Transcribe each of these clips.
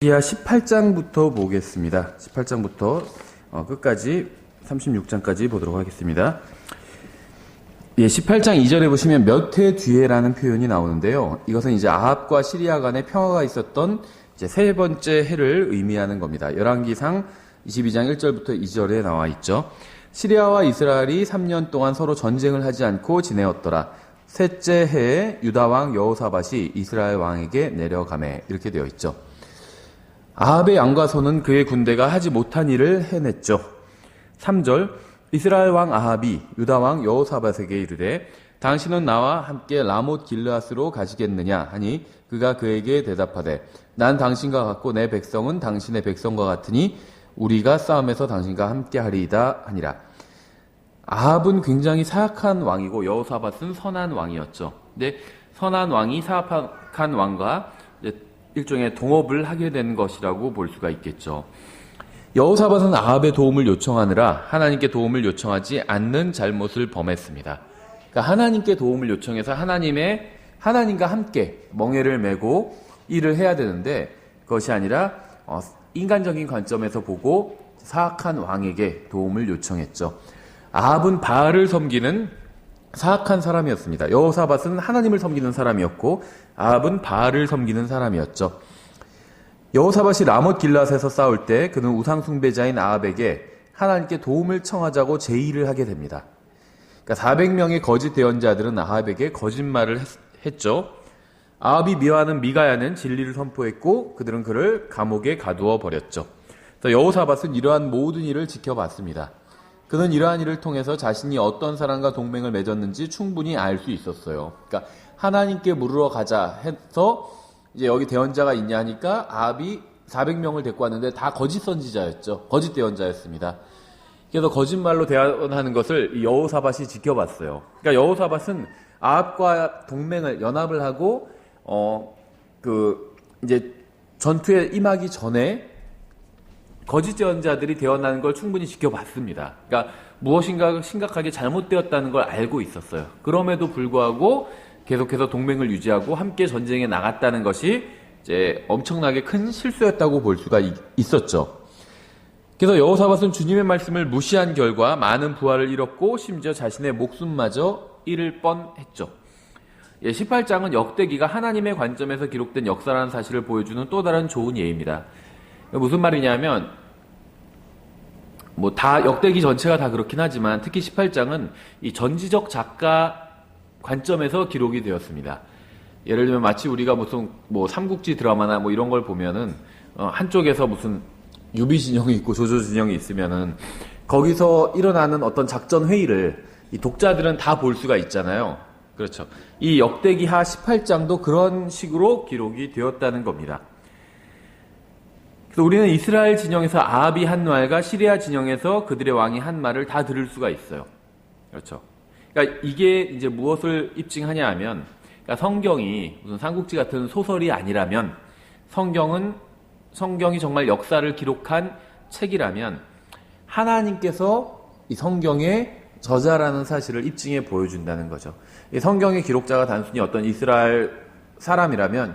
이하 18장부터 보겠습니다. 18장부터 끝까지 36장까지 보도록 하겠습니다. 18장 2절에 보시면 몇 해 뒤에라는 표현이 나오는데요. 이것은 이제 아합과 시리아 간의 평화가 있었던 이제 세 번째 해를 의미하는 겁니다. 열왕기상 22장 1절부터 2절에 나와 있죠. 시리아와 이스라엘이 3년 동안 서로 전쟁을 하지 않고 지내었더라. 셋째 해에 유다 왕 여호사밧이 이스라엘 왕에게 내려가매, 이렇게 되어 있죠. 아합의 양과 소는 그의 군대가 하지 못한 일을 해냈죠. 3절, 이스라엘 왕 아합이 유다 왕 여호사밧에게 이르되 당신은 나와 함께 라못 길르앗으로 가시겠느냐 하니 그가 그에게 대답하되 난 당신과 같고 내 백성은 당신의 백성과 같으니 우리가 싸움에서 당신과 함께 하리이다 하니라. 아합은 굉장히 사악한 왕이고 여호사밧은 선한 왕이었죠. 근데 선한 왕이 사악한 왕과 일종의 동업을 하게 된 것이라고 볼 수가 있겠죠. 여호사밧은 아합의 도움을 요청하느라 하나님께 도움을 요청하지 않는 잘못을 범했습니다. 그러니까 하나님께 도움을 요청해서 하나님과 함께 멍에를 메고 일을 해야 되는데 그것이 아니라 인간적인 관점에서 보고 사악한 왕에게 도움을 요청했죠. 아합은 바알을 섬기는 사악한 사람이었습니다. 여호사밧은 하나님을 섬기는 사람이었고 아합은 바알을 섬기는 사람이었죠. 여호사밧이 라못 길앗에서 싸울 때 그는 우상 숭배자인 아합에게 하나님께 도움을 청하자고 제의를 하게 됩니다. 그러니까 400명의 거짓 대언자들은 아합에게 거짓말을 했죠. 아합이 미워하는 미가야는 진리를 선포했고 그들은 그를 감옥에 가두어 버렸죠. 그래서 여호사밧은 이러한 모든 일을 지켜봤습니다. 그는 이러한 일을 통해서 자신이 어떤 사람과 동맹을 맺었는지 충분히 알 수 있었어요. 그러니까 하나님께 물으러 가자 해서 이제 여기 대언자가 있냐 하니까 아합이 400명을 데리고 왔는데 다 거짓 선지자였죠. 거짓 대언자였습니다. 그래서 거짓말로 대언하는 것을 여호사밧이 지켜봤어요. 그러니까 여호사밧은 아합과 연합을 하고 이제 전투에 임하기 전에 거짓 예언자들이 대언하는 걸 충분히 지켜봤습니다. 그러니까 무엇인가 심각하게 잘못되었다는 걸 알고 있었어요. 그럼에도 불구하고 계속해서 동맹을 유지하고 함께 전쟁에 나갔다는 것이 이제 엄청나게 큰 실수였다고 볼 수가 있었죠. 그래서 여호사밧은 주님의 말씀을 무시한 결과 많은 부하를 잃었고 심지어 자신의 목숨마저 잃을 뻔했죠. 18장은 역대기가 하나님의 관점에서 기록된 역사라는 사실을 보여주는 또 다른 좋은 예입니다. 무슨 말이냐면 다 역대기 전체가 다 그렇긴 하지만 특히 18장은 이 전지적 작가 관점에서 기록이 되었습니다. 예를 들면 마치 우리가 무슨 삼국지 드라마나 이런 걸 보면은 한쪽에서 무슨 유비 진영이 있고 조조 진영이 있으면은 거기서 일어나는 어떤 작전 회의를 이 독자들은 다 볼 수가 있잖아요. 그렇죠. 이 역대기하 18장도 그런 식으로 기록이 되었다는 겁니다. 그래서 우리는 이스라엘 진영에서 아합이 한 말과 시리아 진영에서 그들의 왕이 한 말을 다 들을 수가 있어요. 그렇죠. 그러니까 이게 이제 무엇을 입증하냐 하면, 그러니까 성경이 무슨 삼국지 같은 소설이 아니라면, 성경이 정말 역사를 기록한 책이라면, 하나님께서 이 성경의 저자라는 사실을 입증해 보여준다는 거죠. 이 성경의 기록자가 단순히 어떤 이스라엘 사람이라면,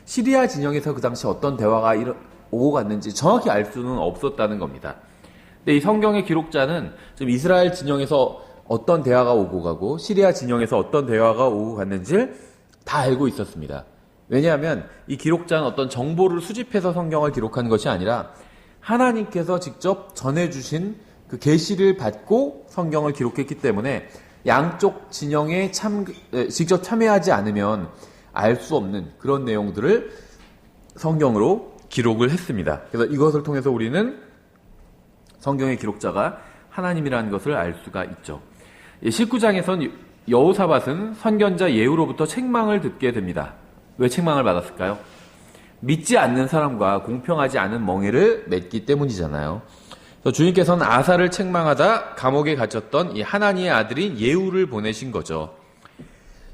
시리아 진영에서 그 당시 어떤 대화가 오고 갔는지 정확히 알 수는 없었다는 겁니다. 근데 이 성경의 기록자는 지금 이스라엘 진영에서 어떤 대화가 오고 가고 시리아 진영에서 어떤 대화가 오고 갔는지를 다 알고 있었습니다. 왜냐하면 이 기록자는 어떤 정보를 수집해서 성경을 기록한 것이 아니라 하나님께서 직접 전해주신 그 계시를 받고 성경을 기록했기 때문에 양쪽 진영에 직접 참여하지 않으면 알 수 없는 그런 내용들을 성경으로 기록을 했습니다. 그래서 이것을 통해서 우리는 성경의 기록자가 하나님이라는 것을 알 수가 있죠. 19장에선 여호사밧은 선견자 예후로부터 책망을 듣게 됩니다. 왜 책망을 받았을까요? 믿지 않는 사람과 공평하지 않은 멍에를 맺기 때문이잖아요. 그래서 주님께서는 아사를 책망하다 감옥에 갇혔던 이 하나니의 아들인 예후를 보내신 거죠.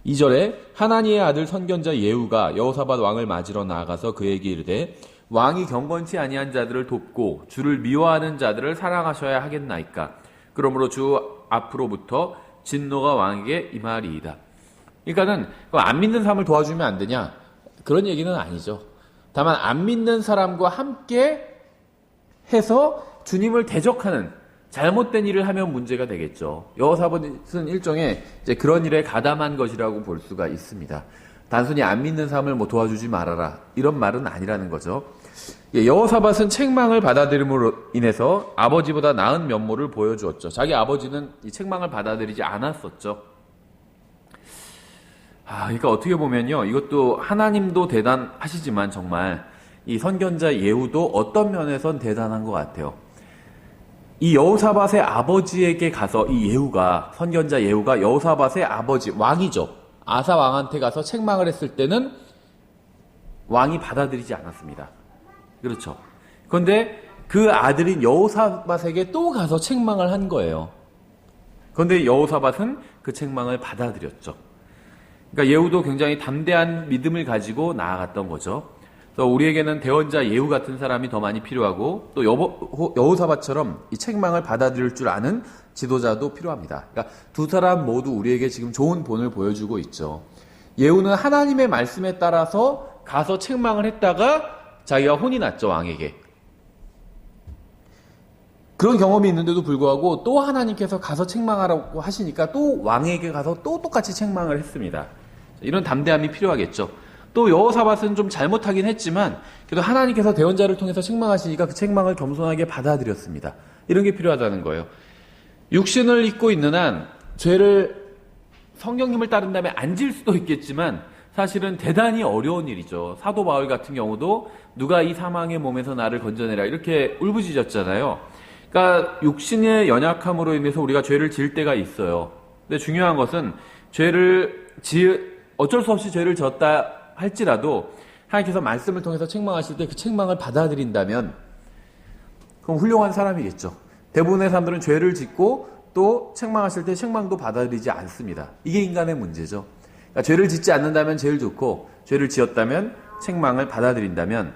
2절에 하나니의 아들 선견자 예후가 여호사밧 왕을 맞으러 나아가서 그에게 이르되 왕이 경건치 아니한 자들을 돕고 주를 미워하는 자들을 사랑하셔야 하겠나이까. 그러므로 주 앞으로부터 진노가 왕에게 임하리이다. 그러니까는 안 믿는 사람을 도와주면 안 되냐? 그런 얘기는 아니죠. 다만 안 믿는 사람과 함께 해서 주님을 대적하는 잘못된 일을 하면 문제가 되겠죠. 여호사밧은 일종의 이제 그런 일에 가담한 것이라고 볼 수가 있습니다. 단순히 안 믿는 사람을 뭐 도와주지 말아라 이런 말은 아니라는 거죠. 여호사밧은 책망을 받아들임으로 인해서 아버지보다 나은 면모를 보여주었죠. 자기 아버지는 이 책망을 받아들이지 않았었죠. 그러니까 어떻게 보면요, 이것도 하나님도 대단하시지만 정말 이 선견자 예후도 어떤 면에선 대단한 것 같아요. 이 여호사밧의 아버지에게 가서 이 예후가, 선견자 예후가 여호사밧의 아버지, 왕이죠. 아사 왕한테 가서 책망을 했을 때는 왕이 받아들이지 않았습니다. 그렇죠. 그런데 그 아들인 여호사밧에게 또 가서 책망을 한 거예요. 그런데 여호사밧은 그 책망을 받아들였죠. 그러니까 예후도 굉장히 담대한 믿음을 가지고 나아갔던 거죠. 그래서 우리에게는 대언자 예후 같은 사람이 더 많이 필요하고 또 여호사밧처럼 이 책망을 받아들일 줄 아는 지도자도 필요합니다. 그러니까 두 사람 모두 우리에게 지금 좋은 본을 보여주고 있죠. 예후는 하나님의 말씀에 따라서 가서 책망을 했다가 자기가 혼이 났죠, 왕에게. 그런 경험이 있는데도 불구하고 또 하나님께서 가서 책망하라고 하시니까 또 왕에게 가서 또 똑같이 책망을 했습니다. 이런 담대함이 필요하겠죠. 또 여호사밧은 좀 잘못하긴 했지만 그래도 하나님께서 대언자를 통해서 책망하시니까 그 책망을 겸손하게 받아들였습니다. 이런 게 필요하다는 거예요. 육신을 입고 있는 한 죄를 성령님을 따른다면 안 질 수도 있겠지만 사실은 대단히 어려운 일이죠. 사도 바울 같은 경우도 누가 이 사망의 몸에서 나를 건져내라 이렇게 울부짖었잖아요. 그러니까 육신의 연약함으로 인해서 우리가 죄를 지을 때가 있어요. 근데 중요한 것은 어쩔 수 없이 죄를 졌다 할지라도 하나님께서 말씀을 통해서 책망하실 때 그 책망을 받아들인다면 그럼 훌륭한 사람이겠죠. 대부분의 사람들은 죄를 짓고 또 책망하실 때 책망도 받아들이지 않습니다. 이게 인간의 문제죠. 그러니까 죄를 짓지 않는다면 제일 좋고 죄를 지었다면 책망을 받아들인다면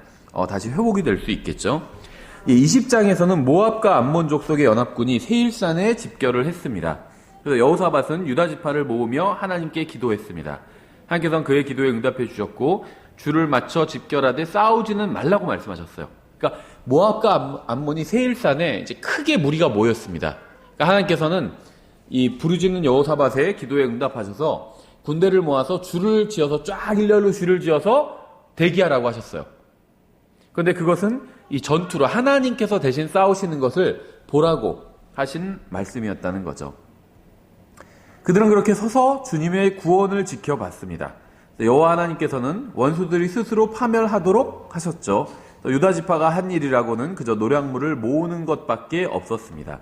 다시 회복이 될 수 있겠죠. 이 20장에서는 모압과 암몬 족속의 연합군이 세일산에 집결을 했습니다. 그래서 여호사밧은 유다 지파를 모으며 하나님께 기도했습니다. 하나님께서는 그의 기도에 응답해 주셨고 줄을 맞춰 집결하되 싸우지는 말라고 말씀하셨어요. 그러니까 모압과 암몬이 세일산에 이제 크게 무리가 모였습니다. 그러니까 하나님께서는 이 부르짖는 여호사밧의 기도에 응답하셔서 군대를 모아서 줄을 지어서 쫙 일렬로 줄을 지어서 대기하라고 하셨어요. 그런데 그것은 이 전투로 하나님께서 대신 싸우시는 것을 보라고 하신 말씀이었다는 거죠. 그들은 그렇게 서서 주님의 구원을 지켜봤습니다. 여호와 하나님께서는 원수들이 스스로 파멸하도록 하셨죠. 유다 지파가 한 일이라고는 그저 노략물을 모으는 것밖에 없었습니다.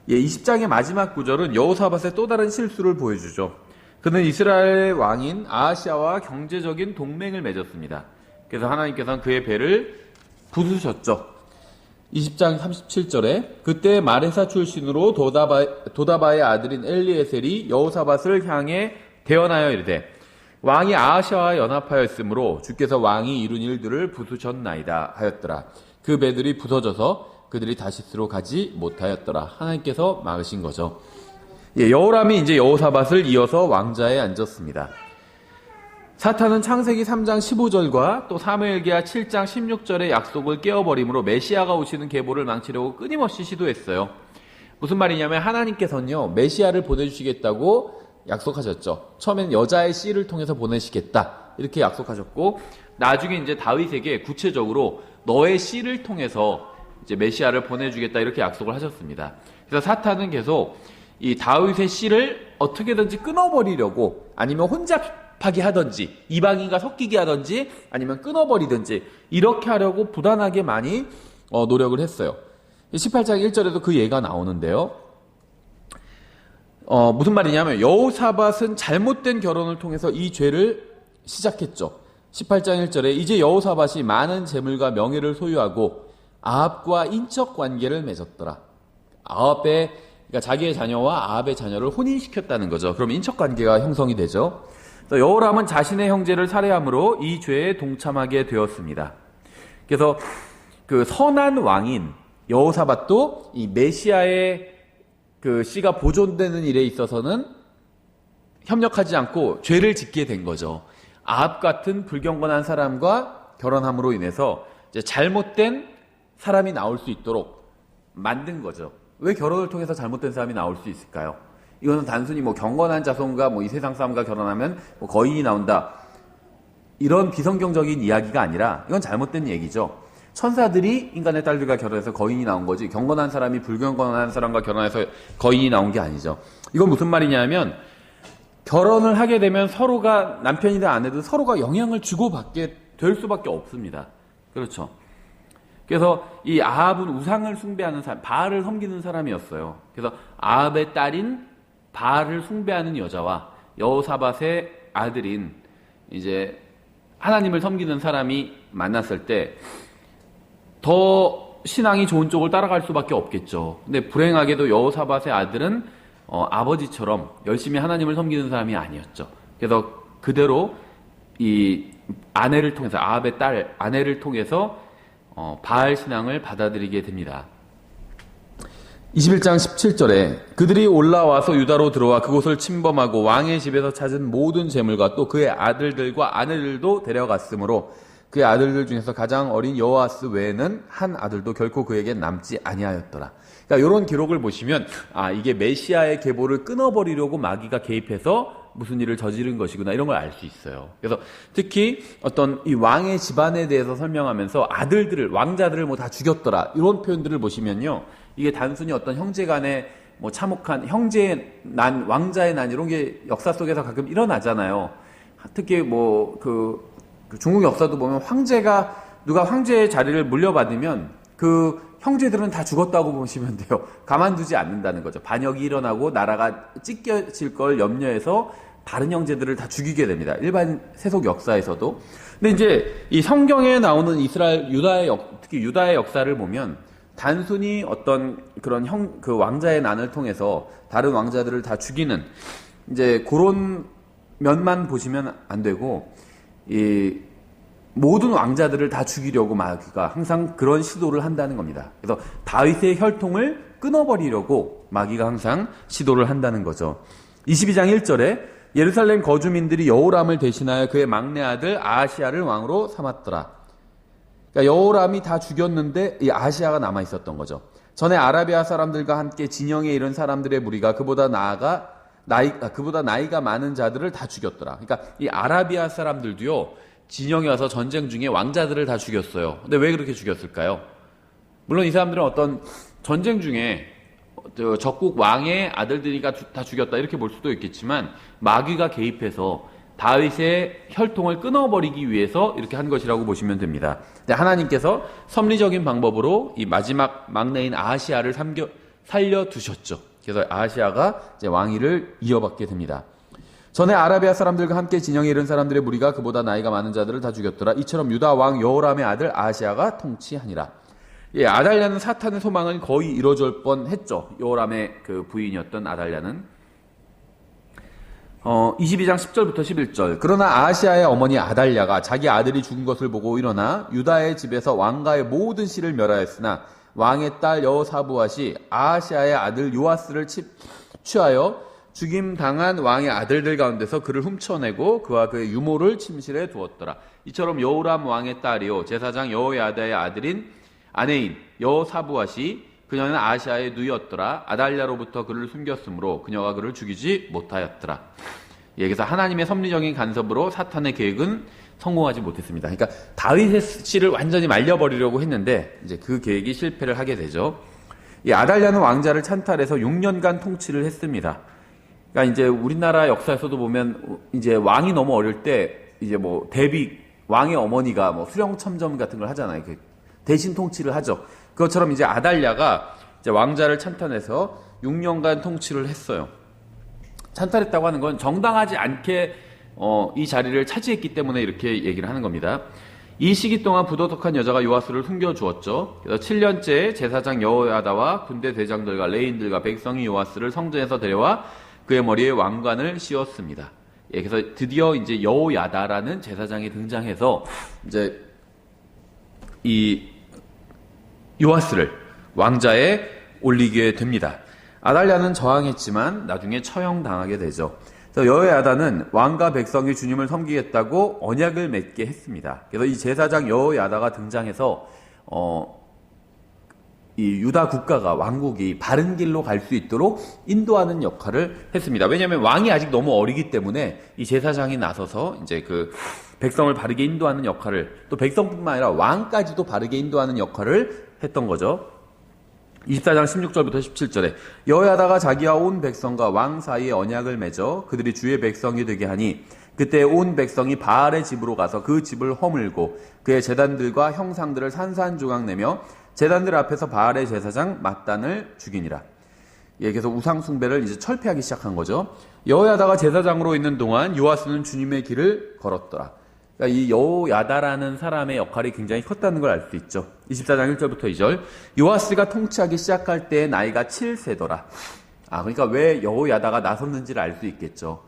20장의 마지막 구절은 여호사밧의 또 다른 실수를 보여주죠. 그는 이스라엘 왕인 아하시아와 경제적인 동맹을 맺었습니다. 그래서 하나님께서는 그의 배를 부수셨죠. 20장 37절에 그때 마레사 출신으로 도다바의 아들인 엘리에셀이 여호사밧을 향해 대언하여 이르되 왕이 아하시아와 연합하였으므로 주께서 왕이 이룬 일들을 부수셨나이다 하였더라. 그 배들이 부서져서 그들이 다시스로 가지 못하였더라. 하나님께서 막으신 거죠. 여호람이 이제 여호사밧을 이어서 왕자에 앉았습니다. 사탄은 창세기 3장 15절과 또 사무엘기하 7장 16절의 약속을 깨어버림으로 메시아가 오시는 계보를 망치려고 끊임없이 시도했어요. 무슨 말이냐면 하나님께서는요 메시아를 보내주시겠다고 약속하셨죠. 처음엔 여자의 씨를 통해서 보내시겠다 이렇게 약속하셨고 나중에 이제 다윗에게 구체적으로 너의 씨를 통해서 이제 메시아를 보내주겠다 이렇게 약속을 하셨습니다. 그래서 사탄은 계속 이 다윗의 씨를 어떻게든지 끊어버리려고 아니면 혼잡하게 하든지 이방인과 섞이게 하든지 아니면 끊어버리든지 이렇게 하려고 부단하게 많이 노력을 했어요. 18장 1절에도 그 예가 나오는데요. 무슨 말이냐면 여호사밧은 잘못된 결혼을 통해서 이 죄를 시작했죠. 18장 1절에 이제 여호사밧이 많은 재물과 명예를 소유하고 아합과 인척 관계를 맺었더라. 그러니까 자기의 자녀와 아합의 자녀를 혼인시켰다는 거죠. 그럼 인척 관계가 형성이 되죠. 여호람은 자신의 형제를 살해함으로 이 죄에 동참하게 되었습니다. 그래서 그 선한 왕인 여호사밧도 이 메시아의 그 씨가 보존되는 일에 있어서는 협력하지 않고 죄를 짓게 된 거죠. 아합 같은 불경건한 사람과 결혼함으로 인해서 이제 잘못된 사람이 나올 수 있도록 만든 거죠. 왜 결혼을 통해서 잘못된 사람이 나올 수 있을까요? 이거는 단순히 뭐 경건한 자손과 뭐 이 세상 사람과 결혼하면 뭐 거인이 나온다, 이런 비성경적인 이야기가 아니라 이건 잘못된 얘기죠. 천사들이 인간의 딸들과 결혼해서 거인이 나온 거지, 경건한 사람이 불경건한 사람과 결혼해서 거인이 나온 게 아니죠. 이건 무슨 말이냐면, 결혼을 하게 되면 서로가, 남편이든 아내든 서로가 영향을 주고받게 될 수밖에 없습니다. 그렇죠. 그래서 이 아합은 우상을 숭배하는 사람, 바알을 섬기는 사람이었어요. 그래서 아합의 딸인 바알을 숭배하는 여자와 여호사밧의 아들인 이제 하나님을 섬기는 사람이 만났을 때 더 신앙이 좋은 쪽을 따라갈 수밖에 없겠죠. 근데 불행하게도 여호사밧의 아들은 아버지처럼 열심히 하나님을 섬기는 사람이 아니었죠. 그래서 그대로 이 아내를 통해서, 아합의 딸 아내를 통해서 바알 신앙을 받아들이게 됩니다. 21장 17절에 그들이 올라와서 유다로 들어와 그곳을 침범하고 왕의 집에서 찾은 모든 재물과 또 그의 아들들과 아내들도 데려갔으므로 그의 아들들 중에서 가장 어린 여호아스 외에는 한 아들도 결코 그에게 남지 아니하였더라. 그러니까 이런 기록을 보시면 이게 메시아의 계보를 끊어버리려고 마귀가 개입해서 무슨 일을 저지른 것이구나, 이런 걸 알 수 있어요. 그래서 특히 어떤 이 왕의 집안에 대해서 설명하면서 아들들을, 왕자들을 뭐 다 죽였더라, 이런 표현들을 보시면요, 이게 단순히 어떤 형제간의 뭐 참혹한 형제의 난, 왕자의 난, 이런 게 역사 속에서 가끔 일어나잖아요. 특히 뭐 그 중국 역사도 보면 누가 황제의 자리를 물려받으면 그 형제들은 다 죽었다고 보시면 돼요. 가만두지 않는다는 거죠. 반역이 일어나고 나라가 찢겨질 걸 염려해서 다른 형제들을 다 죽이게 됩니다. 일반 세속 역사에서도. 근데 이제 이 성경에 나오는 특히 유다의 역사를 보면 단순히 어떤 그런 그 왕자의 난을 통해서 다른 왕자들을 다 죽이는 이제 그런 면만 보시면 안 되고, 이 모든 왕자들을 다 죽이려고 마귀가 항상 그런 시도를 한다는 겁니다. 그래서 다윗의 혈통을 끊어버리려고 마귀가 항상 시도를 한다는 거죠. 22장 1절에 예루살렘 거주민들이 여호람을 대신하여 그의 막내 아들 아하시야를 왕으로 삼았더라. 그러니까 여호람이 다 죽였는데 이 아하시야가 남아 있었던 거죠. 전에 아라비아 사람들과 함께 진영에 이른 사람들의 무리가 그보다 나이가 많은 자들을 다 죽였더라. 그러니까 이 아라비아 사람들도요, 진영에 와서 전쟁 중에 왕자들을 다 죽였어요. 근데 왜 그렇게 죽였을까요? 물론 이 사람들은 어떤 전쟁 중에 적국 왕의 아들들이니까 다 죽였다, 이렇게 볼 수도 있겠지만 마귀가 개입해서 다윗의 혈통을 끊어버리기 위해서 이렇게 한 것이라고 보시면 됩니다. 근데 하나님께서 섭리적인 방법으로 이 마지막 막내인 아하시야를 살려두셨죠. 그래서 아하시야가 이제 왕위를 이어받게 됩니다. 전에 아라비아 사람들과 함께 진영에 이른 사람들의 무리가 그보다 나이가 많은 자들을 다 죽였더라. 이처럼 유다 왕 여호람의 아들 아하시야가 통치하니라. 예, 아달랴는 사탄의 소망은 거의 이루어질 뻔했죠. 여호람의 그 부인이었던 아달랴는. 22장 10절부터 11절. 그러나 아하시야의 어머니 아달랴가 자기 아들이 죽은 것을 보고 일어나 유다의 집에서 왕가의 모든 씨를 멸하였으나 왕의 딸 여호사부앗이 아하시야의 아들 요아스를 취하여 죽임당한 왕의 아들들 가운데서 그를 훔쳐내고 그와 그의 유모를 침실에 두었더라. 이처럼 여호람 왕의 딸이요 제사장 여호야다의 아내인 여호사부앗이 그녀는 아하시야의 누이였더라. 아달랴로부터 그를 숨겼으므로 그녀가 그를 죽이지 못하였더라. 예, 그래서 하나님의 섭리적인 간섭으로 사탄의 계획은 성공하지 못했습니다. 그러니까 다윗의 씨를 완전히 말려버리려고 했는데 이제 그 계획이 실패를 하게 되죠. 이 아달랴는 왕자를 찬탈해서 6년간 통치를 했습니다. 그러니까 이제 우리나라 역사에서도 보면 이제 왕이 너무 어릴 때 이제 뭐 왕의 어머니가 뭐 수령첨점 같은 걸 하잖아요. 대신 통치를 하죠. 그것처럼 이제 아달랴가 이제 왕자를 찬탈해서 6년간 통치를 했어요. 찬탈했다고 하는 건 정당하지 않게 이 자리를 차지했기 때문에 이렇게 얘기를 하는 겁니다. 이 시기 동안 부도덕한 여자가 요아스를 숨겨주었죠. 그래서 7년째 제사장 여호야다와 군대 대장들과 레인들과 백성이 요아스를 성전에서 데려와 그의 머리에 왕관을 씌웠습니다. 예, 그래서 드디어 이제 여호야다라는 제사장이 등장해서 이제 이 요아스를 왕자에 올리게 됩니다. 아달랴는 저항했지만 나중에 처형당하게 되죠. 그래서 여호야다는 왕과 백성이 주님을 섬기겠다고 언약을 맺게 했습니다. 그래서 이 제사장 여호야다가 등장해서 이 유다 국가가 왕국이 바른 길로 갈 수 있도록 인도하는 역할을 했습니다. 왜냐하면 왕이 아직 너무 어리기 때문에 이 제사장이 나서서 이제 그 백성을 바르게 인도하는 역할을, 또 백성뿐만 아니라 왕까지도 바르게 인도하는 역할을 했던 거죠. 24장 16절부터 17절에 여호야다가 자기와 온 백성과 왕 사이에 언약을 맺어 그들이 주의 백성이 되게 하니 그때 온 백성이 바알의 집으로 가서 그 집을 허물고 그의 제단들과 형상들을 산산조각 내며 제단들 앞에서 바알의 제사장 mat단을 죽이니라. 예, 그래서 우상 숭배를 이제 철폐하기 시작한 거죠. 여호야다가 제사장으로 있는 동안 요아스는 주님의 길을 걸었더라. 그러니까 이 여호야다라는 사람의 역할이 굉장히 컸다는 걸 알 수 있죠. 24장 1절부터 2절. 요아스가 통치하기 시작할 때 나이가 7세더라. 그러니까 왜 여호야다가 나섰는지를 알 수 있겠죠.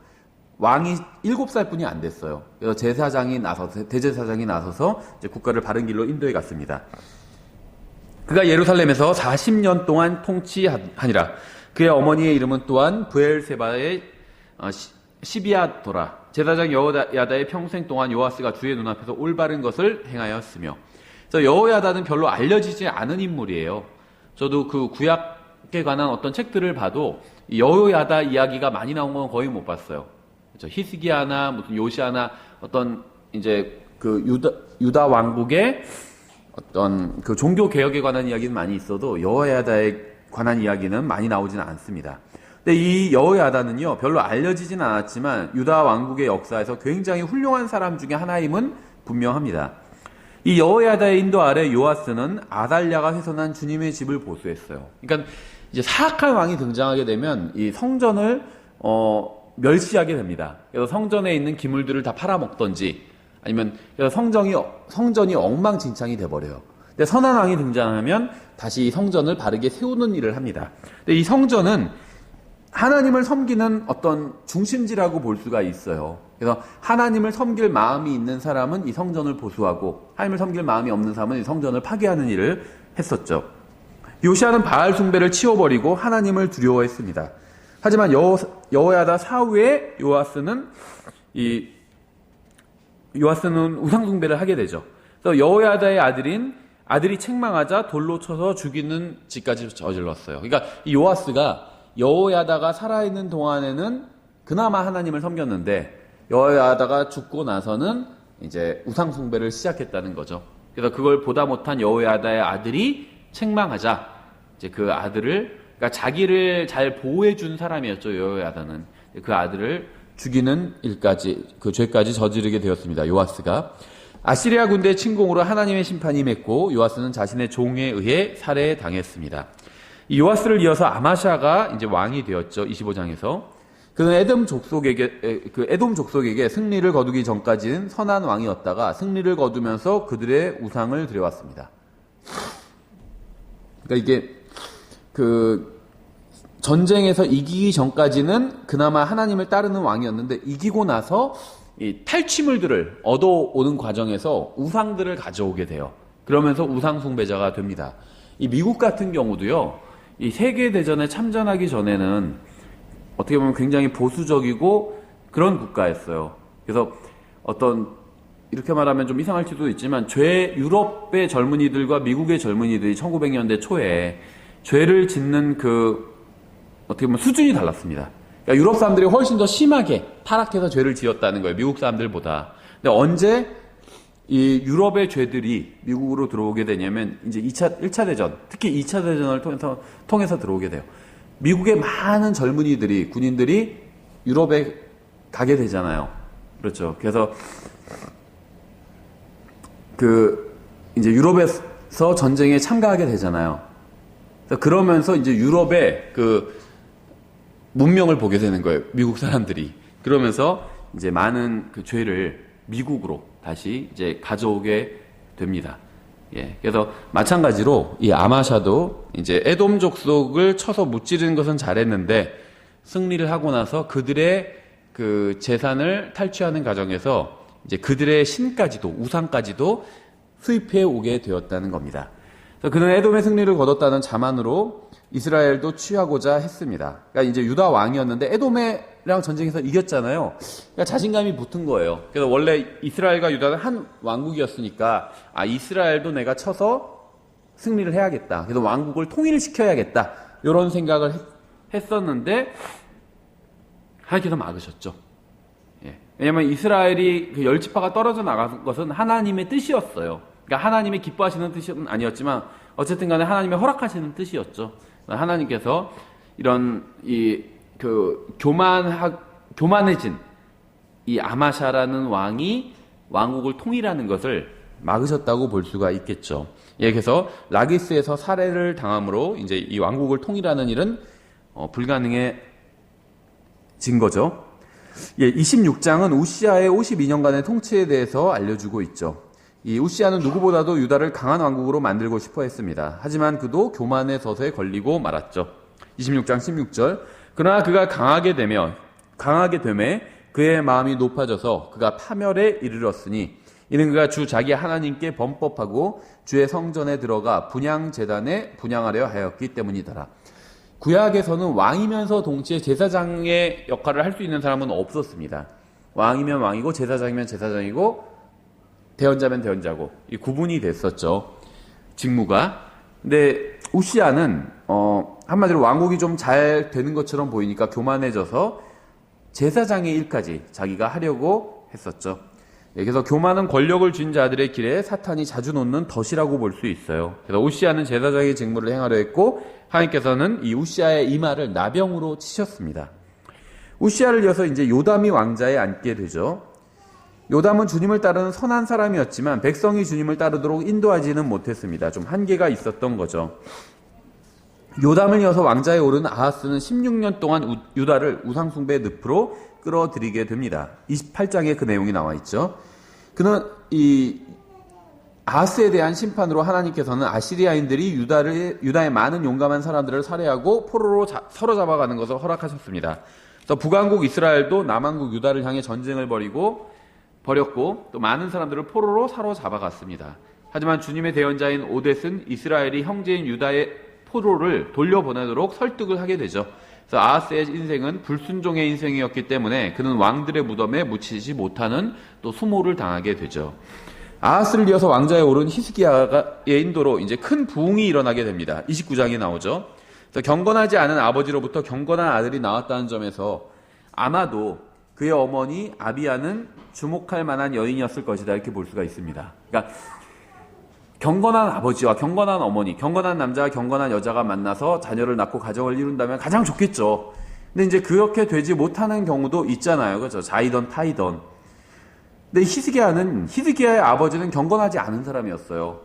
왕이 7살 뿐이 안 됐어요. 그래서 대제사장이 나서서 이제 국가를 바른 길로 인도해 갔습니다. 그가 예루살렘에서 40년 동안 통치하니라. 그의 어머니의 이름은 또한 브엘세바의 시비아도라. 제사장 여호야다의 평생 동안 요아스가 주의 눈앞에서 올바른 것을 행하였으며. 그래서 여호야다는 별로 알려지지 않은 인물이에요. 저도 그 구약에 관한 어떤 책들을 봐도 여호야다 이야기가 많이 나온 건 거의 못 봤어요. 그렇죠? 히스기야나 무슨 요시아나 어떤 이제 그 유다 왕국의 어떤 그 종교 개혁에 관한 이야기는 많이 있어도 여호야다에 관한 이야기는 많이 나오지는 않습니다. 근데 이 여호야다는요, 별로 알려지진 않았지만 유다 왕국의 역사에서 굉장히 훌륭한 사람 중에 하나임은 분명합니다. 이 여호야다의 인도 아래 요아스는 아달랴가 훼손한 주님의 집을 보수했어요. 그러니까 이제 사악한 왕이 등장하게 되면 이 성전을 멸시하게 됩니다. 그래서 성전에 있는 기물들을 다 팔아먹던지 아니면 성전이 엉망진창이 돼버려요. 근데 선한 왕이 등장하면 다시 성전을 바르게 세우는 일을 합니다. 근데 이 성전은 하나님을 섬기는 어떤 중심지라고 볼 수가 있어요. 그래서 하나님을 섬길 마음이 있는 사람은 이 성전을 보수하고 하나님을 섬길 마음이 없는 사람은 이 성전을 파괴하는 일을 했었죠. 요시아는 바알 숭배를 치워버리고 하나님을 두려워했습니다. 하지만 여호야다 사후에 요아스는 우상 숭배를 하게 되죠. 그래서 여호야다의 아들이 책망하자 돌로 쳐서 죽이는 짓까지 저질렀어요. 그러니까 이 요아스가 여호야다가 살아있는 동안에는 그나마 하나님을 섬겼는데 여호야다가 죽고 나서는 이제 우상 숭배를 시작했다는 거죠. 그래서 그걸 보다 못한 여호야다의 아들이 책망하자 이제 그 아들을, 그러니까 자기를 잘 보호해 준 사람이었죠. 여호야다는 그 아들을 죽이는 일까지, 그 죄까지 저지르게 되었습니다. 요아스가 아시리아 군대의 침공으로 하나님의 심판이 임했고 요아스는 자신의 종에 의해 살해당했습니다. 이 요아스를 이어서 아마샤가 이제 왕이 되었죠. 25장에서 그는 에돔 족속에게 승리를 거두기 전까지는 선한 왕이었다가 승리를 거두면서 그들의 우상을 들여왔습니다. 그러니까 이게 그 전쟁에서 이기기 전까지는 그나마 하나님을 따르는 왕이었는데 이기고 나서 이 탈취물들을 얻어오는 과정에서 우상들을 가져오게 돼요. 그러면서 우상 숭배자가 됩니다. 이 미국 같은 경우도요, 이 세계대전에 참전하기 전에는 어떻게 보면 굉장히 보수적이고 그런 국가였어요. 그래서 이렇게 말하면 좀 이상할 수도 있지만 유럽의 젊은이들과 미국의 젊은이들이 1900년대 초에 죄를 짓는 어떻게 보면 수준이 달랐습니다. 그러니까 유럽 사람들이 훨씬 더 심하게 타락해서 죄를 지었다는 거예요. 미국 사람들보다. 근데 언제 이 유럽의 죄들이 미국으로 들어오게 되냐면 이제 1차 대전, 특히 2차 대전을 통해서 들어오게 돼요. 미국의 많은 젊은이들이, 군인들이 유럽에 가게 되잖아요. 그렇죠. 그래서 이제 유럽에서 전쟁에 참가하게 되잖아요. 그러면서 이제 유럽의 문명을 보게 되는 거예요. 미국 사람들이. 그러면서 이제 많은 죄를 미국으로 다시 이제 가져오게 됩니다. 예. 그래서 마찬가지로 이 아마샤도 이제 에돔 족속을 쳐서 무찌르는 것은 잘했는데 승리를 하고 나서 그들의 그 재산을 탈취하는 과정에서 이제 그들의 신까지도, 우상까지도 수입해 오게 되었다는 겁니다. 그는 에돔의 승리를 거뒀다는 자만으로 이스라엘도 취하고자 했습니다. 그러니까 이제 유다 왕이었는데 에돔이랑 전쟁에서 이겼잖아요. 그러니까 자신감이 붙은 거예요. 그래서 원래 이스라엘과 유다는 한 왕국이었으니까 이스라엘도 내가 쳐서 승리를 해야겠다. 그래서 왕국을 통일시켜야겠다. 이런 생각을 했었는데 하나님께서 막으셨죠. 예. 왜냐하면 이스라엘이 그 열지파가 떨어져 나간 것은 하나님의 뜻이었어요. 그러니까 하나님의 기뻐하시는 뜻은 아니었지만 어쨌든 간에 하나님의 허락하시는 뜻이었죠. 하나님께서 이런 교만해진 이 아마샤라는 왕이 왕국을 통일하는 것을 막으셨다고 볼 수가 있겠죠. 예, 그래서 라기스에서 살해를 당함으로 이제 이 왕국을 통일하는 일은 불가능해진 거죠. 예, 26장은 우시아의 52년간의 통치에 대해서 알려주고 있죠. 이 우시아는 누구보다도 유다를 강한 왕국으로 만들고 싶어 했습니다. 하지만 그도 교만의 덫에 걸리고 말았죠. 26장 16절. 그러나 그가 강하게 되매 그의 마음이 높아져서 그가 파멸에 이르렀으니 이는 그가 주 자기 하나님께 범법하고 주의 성전에 들어가 분향제단에 분향하려 하였기 때문이더라. 구약에서는 왕이면서 동시에 제사장의 역할을 할 수 있는 사람은 없었습니다. 왕이면 왕이고 제사장이면 제사장이고 대언자면 대언자고 이 구분이 됐었죠. 직무가. 근데 우시아는 한마디로 왕국이 좀 잘 되는 것처럼 보이니까 교만해져서 제사장의 일까지 자기가 하려고 했었죠. 그래서 교만은 권력을 쥔 자들의 길에 사탄이 자주 놓는 덫이라고 볼 수 있어요. 그래서 우시아는 제사장의 직무를 행하려 했고 하나님께서는 이 우시아의 이마를 나병으로 치셨습니다. 우시아를 이어서 이제 요담이 왕자에 앉게 되죠. 요담은 주님을 따르는 선한 사람이었지만 백성이 주님을 따르도록 인도하지는 못했습니다. 좀 한계가 있었던 거죠. 요담을 이어서 왕자에 오른 아하스는 16년 동안 유다를 우상숭배 늪으로 끌어들이게 됩니다. 28장에 그 내용이 나와 있죠. 그는 이 아하스에 대한 심판으로 하나님께서는 아시리아인들이 유다의 많은 용감한 사람들을 살해하고 포로로 사로잡아가는 것을 허락하셨습니다. 그래서 북왕국 이스라엘도 남왕국 유다를 향해 전쟁을 벌였고 또 많은 사람들을 포로로 사로잡아갔습니다. 하지만 주님의 대언자인 오뎃은 이스라엘이 형제인 유다의 포로를 돌려보내도록 설득을 하게 되죠. 그래서 아하스의 인생은 불순종의 인생이었기 때문에 그는 왕들의 무덤에 묻히지 못하는 또 수모를 당하게 되죠. 아하스를 이어서 왕자에 오른 히스기야의 인도로 이제 큰 부흥이 일어나게 됩니다. 29장에 나오죠. 그래서 경건하지 않은 아버지로부터 경건한 아들이 나왔다는 점에서 아마도 그의 어머니 아비야는 주목할 만한 여인이었을 것이다 이렇게 볼 수가 있습니다. 그러니까 경건한 아버지와 경건한 어머니, 경건한 남자와 경건한 여자가 만나서 자녀를 낳고 가정을 이룬다면 가장 좋겠죠. 근데 이제 그렇게 되지 못하는 경우도 있잖아요. 그렇죠? 자이던 타이던. 근데 히스기야의 아버지는 경건하지 않은 사람이었어요.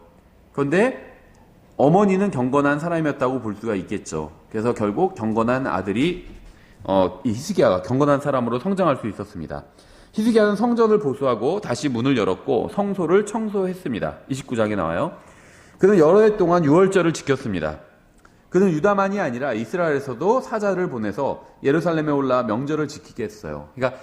그런데 어머니는 경건한 사람이었다고 볼 수가 있겠죠. 그래서 결국 경건한 아들이 이 히스기야가 경건한 사람으로 성장할 수 있었습니다. 히스기야는 성전을 보수하고 다시 문을 열었고 성소를 청소했습니다. 29장에 나와요. 그는 여러 해 동안 유월절을 지켰습니다. 그는 유다만이 아니라 이스라엘에서도 사자를 보내서 예루살렘에 올라 명절을 지키게 했어요. 그러니까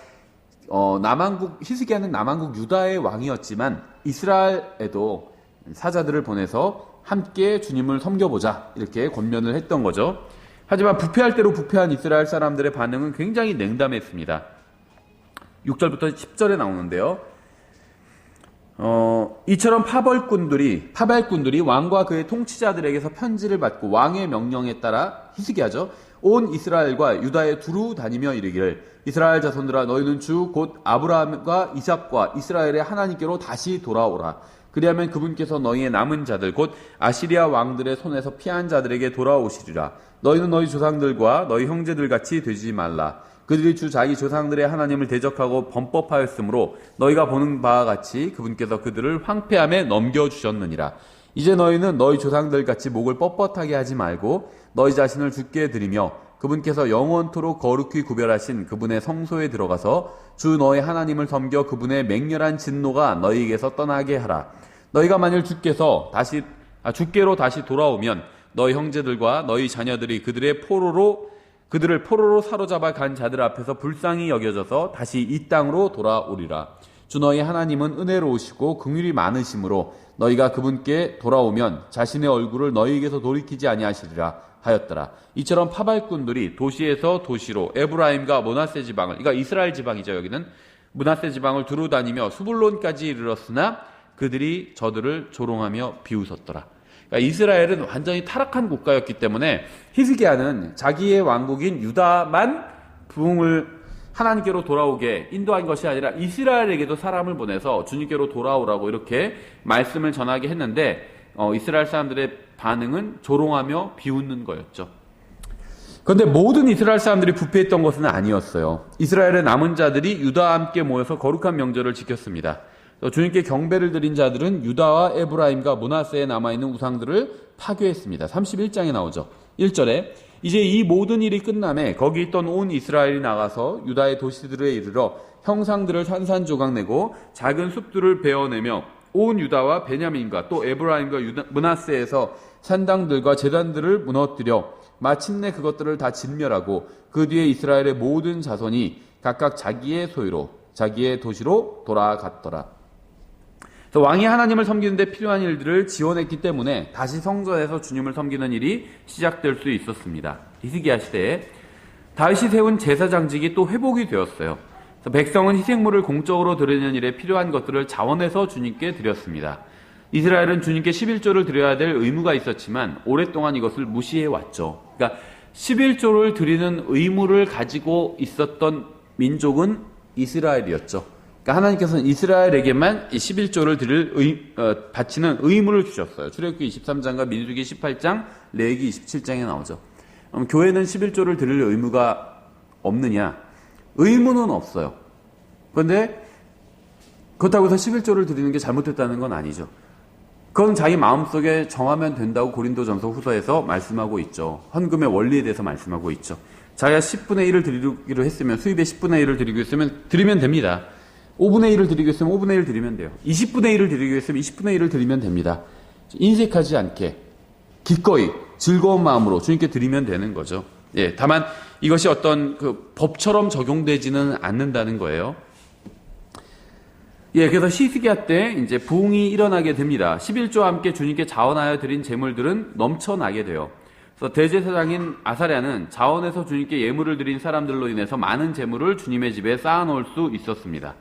히스기야는 남왕국 유다의 왕이었지만 이스라엘에도 사자들을 보내서 함께 주님을 섬겨보자 이렇게 권면을 했던 거죠. 하지만 부패할 대로 부패한 이스라엘 사람들의 반응은 굉장히 냉담했습니다. 6절부터 10절에 나오는데요. 이처럼 파발꾼들이 왕과 그의 통치자들에게서 편지를 받고 왕의 명령에 따라 히스기야죠. 온 이스라엘과 유다에 두루 다니며 이르기를 이스라엘 자손들아 너희는 주 곧 아브라함과 이삭과 이스라엘의 하나님께로 다시 돌아오라. 그리하면 그분께서 너희의 남은 자들 곧 아시리아 왕들의 손에서 피한 자들에게 돌아오시리라. 너희는 너희 조상들과 너희 형제들 같이 되지 말라. 그들이 주 자기 조상들의 하나님을 대적하고 범법하였으므로 너희가 보는 바와 같이 그분께서 그들을 황폐함에 넘겨주셨느니라. 이제 너희는 너희 조상들 같이 목을 뻣뻣하게 하지 말고 너희 자신을 주께 드리며 그분께서 영원토록 거룩히 구별하신 그분의 성소에 들어가서 주 너희 하나님을 섬겨 그분의 맹렬한 진노가 너희에게서 떠나게 하라. 너희가 만일 주께로 다시 돌아오면 너희 형제들과 너희 자녀들이 그들을 포로로 사로잡아 간 자들 앞에서 불쌍히 여겨져서 다시 이 땅으로 돌아오리라. 주 너희 하나님은 은혜로우시고 긍휼이 많으심으로 너희가 그분께 돌아오면 자신의 얼굴을 너희에게서 돌이키지 아니하시리라 하였더라. 이처럼 파발꾼들이 도시에서 도시로 에브라임과 므낫세 지방을, 그러니까 이스라엘 지방이죠. 여기는 므낫세 지방을 두루 다니며 수불론까지 이르렀으나 그들이 저들을 조롱하며 비웃었더라. 그러니까 이스라엘은 완전히 타락한 국가였기 때문에 히스기야는 자기의 왕국인 유다만 부흥을 하나님께로 돌아오게 인도한 것이 아니라 이스라엘에게도 사람을 보내서 주님께로 돌아오라고 이렇게 말씀을 전하게 했는데 이스라엘 사람들의 반응은 조롱하며 비웃는 거였죠. 그런데 모든 이스라엘 사람들이 부패했던 것은 아니었어요. 이스라엘의 남은 자들이 유다와 함께 모여서 거룩한 명절을 지켰습니다. 주님께 경배를 드린 자들은 유다와 에브라임과 므낫세에 남아있는 우상들을 파괴했습니다. 31장에 나오죠. 1절에 이제 이 모든 일이 끝남에 거기 있던 온 이스라엘이 나가서 유다의 도시들에 이르러 형상들을 산산조각 내고 작은 숲들을 베어내며 온 유다와 베냐민과 또 에브라임과 므낫세에서 산당들과 제단들을 무너뜨려 마침내 그것들을 다 진멸하고 그 뒤에 이스라엘의 모든 자손이 각각 자기의 소유로 자기의 도시로 돌아갔더라. 그래서 왕이 하나님을 섬기는데 필요한 일들을 지원했기 때문에 다시 성전에서 주님을 섬기는 일이 시작될 수 있었습니다. 히스기야 시대에 다윗이 세운 제사장직이 또 회복이 되었어요. 그래서 백성은 희생물을 공적으로 드리는 일에 필요한 것들을 자원해서 주님께 드렸습니다. 이스라엘은 주님께 11조를 드려야 될 의무가 있었지만 오랫동안 이것을 무시해왔죠. 그러니까 11조를 드리는 의무를 가지고 있었던 민족은 이스라엘이었죠. 그러니까 하나님께서는 이스라엘에게만 이 11조를 바치는 의무를 주셨어요. 출애굽기 23장과 민수기 18장, 레위기 27장에 나오죠. 그럼 교회는 11조를 드릴 의무가 없느냐? 의무는 없어요. 그런데 그렇다고 해서 11조를 드리는 게 잘못됐다는 건 아니죠. 그건 자기 마음속에 정하면 된다고 고린도전서 후서에서 말씀하고 있죠. 헌금의 원리에 대해서 말씀하고 있죠. 자기가 10분의 1을 드리기로 했으면, 수입의 10분의 1을 드리기로 했으면 드리면 됩니다. 5분의 1을 드리기로 했으면 5분의 1을 드리면 돼요. 20분의 1을 드리기로 했으면 20분의 1을 드리면 됩니다. 인색하지 않게 기꺼이 즐거운 마음으로 주님께 드리면 되는 거죠. 예, 다만 이것이 어떤 그 법처럼 적용되지는 않는다는 거예요. 예, 그래서 히스기야 때 이제 부흥이 일어나게 됩니다. 11조와 함께 주님께 자원하여 드린 제물들은 넘쳐나게 돼요. 그래서 대제사장인 아사랴는 자원해서 주님께 예물을 드린 사람들로 인해서 많은 제물을 주님의 집에 쌓아놓을 수 있었습니다.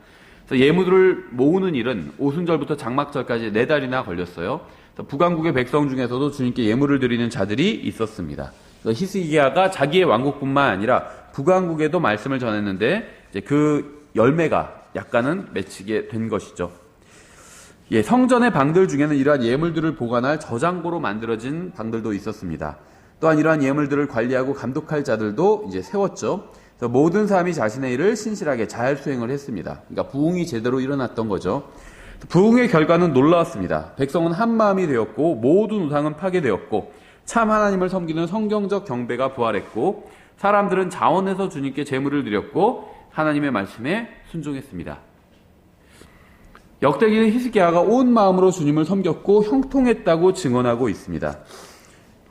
그래서 예물을 모으는 일은 오순절부터 장막절까지 4달이나 걸렸어요. 북왕국의 백성 중에서도 주님께 예물을 드리는 자들이 있었습니다. 그래서 히스기야가 자기의 왕국뿐만 아니라 북왕국에도 말씀을 전했는데 이제 그 열매가 약간은 맺히게 된 것이죠. 예, 성전의 방들 중에는 이러한 예물들을 보관할 저장고로 만들어진 방들도 있었습니다. 또한 이러한 예물들을 관리하고 감독할 자들도 이제 세웠죠. 그래서 모든 사람이 자신의 일을 신실하게 잘 수행을 했습니다. 그러니까 부흥이 제대로 일어났던 거죠. 부흥의 결과는 놀라웠습니다. 백성은 한 마음이 되었고 모든 우상은 파괴되었고 참 하나님을 섬기는 성경적 경배가 부활했고 사람들은 자원해서 주님께 제물을 드렸고 하나님의 말씀에 순종했습니다. 역대기는 히스기야가 온 마음으로 주님을 섬겼고 형통했다고 증언하고 있습니다.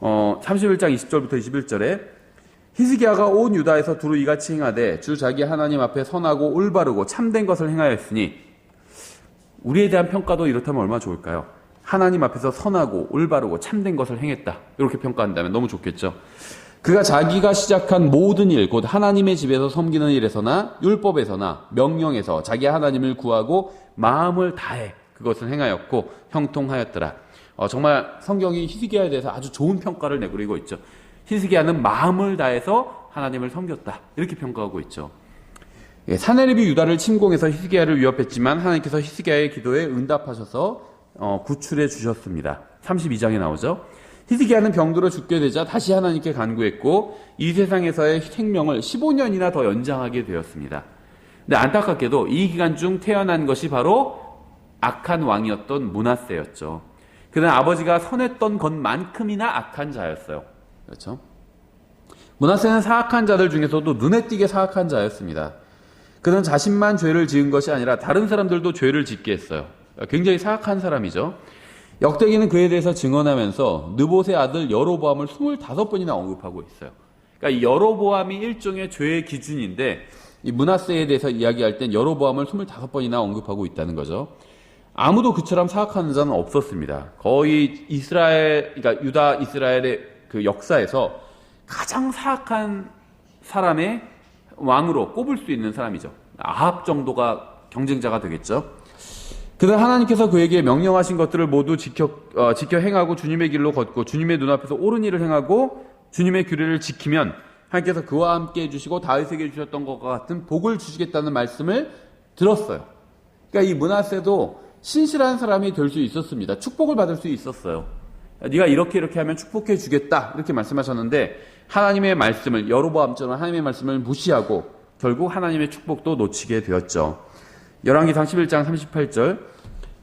31장 20절부터 21절에 히스기야가 온 유다에서 두루 이같이 행하되 주 자기 하나님 앞에 선하고 올바르고 참된 것을 행하였으니 우리에 대한 평가도 이렇다면 얼마나 좋을까요? 하나님 앞에서 선하고 올바르고 참된 것을 행했다. 이렇게 평가한다면 너무 좋겠죠. 그가 자기가 시작한 모든 일, 곧 하나님의 집에서 섬기는 일에서나 율법에서나 명령에서 자기 하나님을 구하고 마음을 다해 그것을 행하였고 형통하였더라. 정말 성경이 히스기야에 대해서 아주 좋은 평가를 내그리고 있죠. 히스기야는 마음을 다해서 하나님을 섬겼다. 이렇게 평가하고 있죠. 예, 사내립이 유다를 침공해서 히스기야를 위협했지만 하나님께서 히스기야의 기도에 응답하셔서 구출해 주셨습니다. 32장에 나오죠. 히스기야는 병들어 죽게 되자 다시 하나님께 간구했고 이 세상에서의 생명을 15년이나 더 연장하게 되었습니다. 근데 안타깝게도 이 기간 중 태어난 것이 바로 악한 왕이었던 므낫세였죠. 그는 아버지가 선했던 것만큼이나 악한 자였어요. 그렇죠? 므낫세는 사악한 자들 중에서도 눈에 띄게 사악한 자였습니다. 그는 자신만 죄를 지은 것이 아니라 다른 사람들도 죄를 짓게 했어요. 굉장히 사악한 사람이죠. 역대기는 그에 대해서 증언하면서 느봇의 아들 여로보암을 25번이나 언급하고 있어요. 그러니까 이 여로보암이 일종의 죄의 기준인데 이 므낫세에 대해서 이야기할 땐 여로보암을 25번이나 언급하고 있다는 거죠. 아무도 그처럼 사악한 자는 없었습니다. 거의 그러니까 유다 이스라엘의 그 역사에서 가장 사악한 사람의 왕으로 꼽을 수 있는 사람이죠. 아합 정도가 경쟁자가 되겠죠. 그래서 하나님께서 그에게 명령하신 것들을 모두 지켜 행하고 주님의 길로 걷고 주님의 눈앞에서 옳은 일을 행하고 주님의 규례를 지키면 하나님께서 그와 함께 해주시고 다윗에게 주셨던 것과 같은 복을 주시겠다는 말씀을 들었어요. 그러니까 이 므낫세도 신실한 사람이 될 수 있었습니다. 축복을 받을 수 있었어요. 네가 이렇게 하면 축복해 주겠다 이렇게 말씀하셨는데 하나님의 말씀을 여로보암처럼 하나님의 말씀을 무시하고 결국 하나님의 축복도 놓치게 되었죠. 열왕기상 11장 38절